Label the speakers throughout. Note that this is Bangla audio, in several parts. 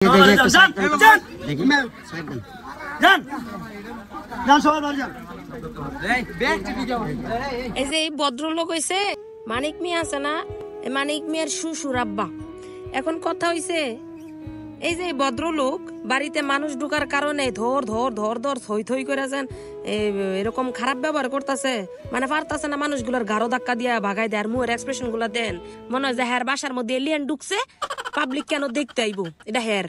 Speaker 1: এই যে এই ভদ্রলোক হইছে মানিক মিয়া আছে না, মানিক মিয়ার শ্বশুর আব্বা। এখন কথা হইছে এই যে ভদ্রলোক বাড়িতে মানুষ ঢুকার কারণে ধর ধর ধর ধর থই থই করে যান এরকম খারাপ ব্যবহার করতেছে, মানে পারতাছে না মানুষগুলোর গাঢ় ধাক্কা দিয়া ভাগাই দেয়। আর মুহের এক্সপ্রেশন গুলা দেন মনে হয় যে হ্যার বাসার মধ্যে এলিয়েন ঢুকছে, পাবলিক কেন দেখতে আইবো এটা হ্যার।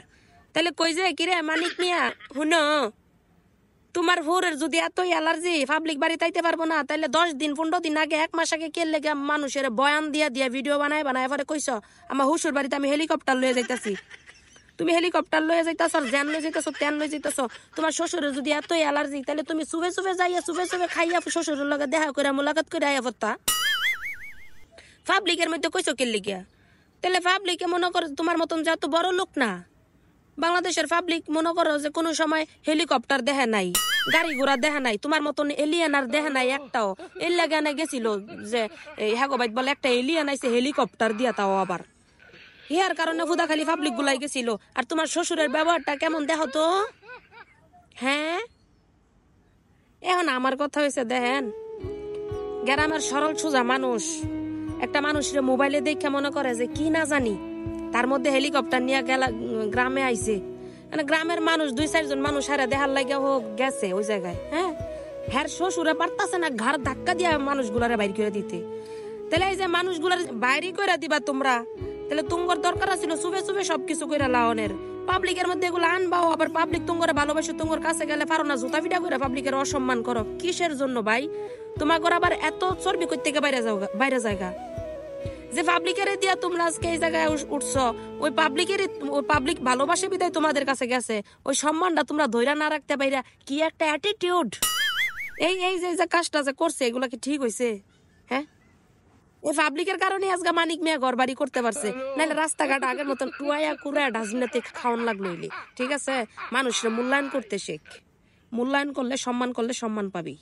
Speaker 1: তাহলে কই যে কিরে মানিক মিয়া হুন, তোমার ভোরের যদি এতই অ্যালার্জি পাবলিক বাড়ি তাইতে পারবো না, তাহলে 10 দিন 15 দিন আগে 1 মাস আগে কে লেগে মানুষের বয়ান দিয়া দিয়া ভিডিও বানায় বানায় পরে কইছ আমার হুশুর বাড়িতে আমি হেলিকপ্টার লয়ে যাইতাছি। তুমি হেলিকপ্টার লয়ে যাইতাছ, জ্যান লয়ে যাইতাছ, তেন লয়ে যাইতাছ। তোমার শ্বশুরের যদি এতই অ্যালার্জি তাহলে তুমি সুবে সুবে যাইয়া সুবে সুবে খাইয়া শ্বশুরের লগে দেখা করে মোলাকাত করে আইয়া পড়তা। পাবলিকের মধ্যে কইছো কে লিগিয়া? তাহলে পাবলিকে মনে করো তোমার মতন যত বড় লোক না, বাংলাদেশের পাবলিক মনে করো যে কোনো সময় হেলিকপ্টার দেখে নাই, গাড়ি ঘোড়া দেখে নাই, তোমার মতন এলিয়ান আর দেখে নাই একটাও। এর লাগে না গেছিল যে হ্যাগোবাইট বলে একটা এলিয়ান আইছে হেলিকপ্টার দিয়া, তাও আবার ইহার কারণে ফুদা খালি পাবলিক গুলাই গেছিল। আর তোমার শ্বশুরের ব্যবহারটা কেমন দেখো তো। হ্যাঁ, এখন আমার কথা হয়েছে দেখেন, গ্রামের সরল সোজা মানুষ একটা মানুষের মোবাইলে দেখে মনে করে যে কি না জানি, তার মধ্যে হেলিকপ্টার নিয়ে গেলা গ্রামে আইছে, মানে গ্রামের মানুষ 2-4 জন মানুষ হারে দেখার লাগে হোক গেছে ওই জায়গায়। হ্যাঁ, হ্যার শ্বশুরে পারতাছে না ঘাড় ধাক্কা দিয়া মানুষগুলারে বাইর করে দিতে। তাহলে এই যে মানুষগুলার বাইরে করে দিবা তোমরা, তাহলে তুঙ্গর দরকার ছিল সুবে সুবে সবকিছু করে লাওনের। পাবলিকের মধ্যে এগুলো আনবাও, আবার পাবলিক তুঙ্গরে ভালোবাসে, তুঙ্গর কাছে গেলে পারো না জুতা পিটা করে পাবলিকের অসম্মান করো। কিসের জন্য ভাই? তোমাকে আবার এত চর্বি করতে বাইরে জায়গা যে পাবলিকের দিয়া তোমরা আজকে এই জায়গায় উঠছো, ওই পাবলিক ভালোবাসে বিদায় তোমাদের কাছে গেছে। ওই সম্মানটা তোমরা ধৈর্য না রাখতে পাইরা কি একটা অ্যাটিটিউড, এই এই যে কাজটা যে করছে এগুলা কি ঠিক হইছে? হ্যাঁ, এই পাবলিকের কারণে আজকে মানিক মিয়া ঘর বাড়ি করতে পারছে, নাহলে রাস্তাঘাট আগের মতন টুয়াইয়া কুড়ায়া ডাস্টবিনেতে খাওয়ান লাগলো। ঠিক আছে, মানুষের মূল্যায়ন করতে শেখ, মূল্যায়ন করলে সম্মান পাবি।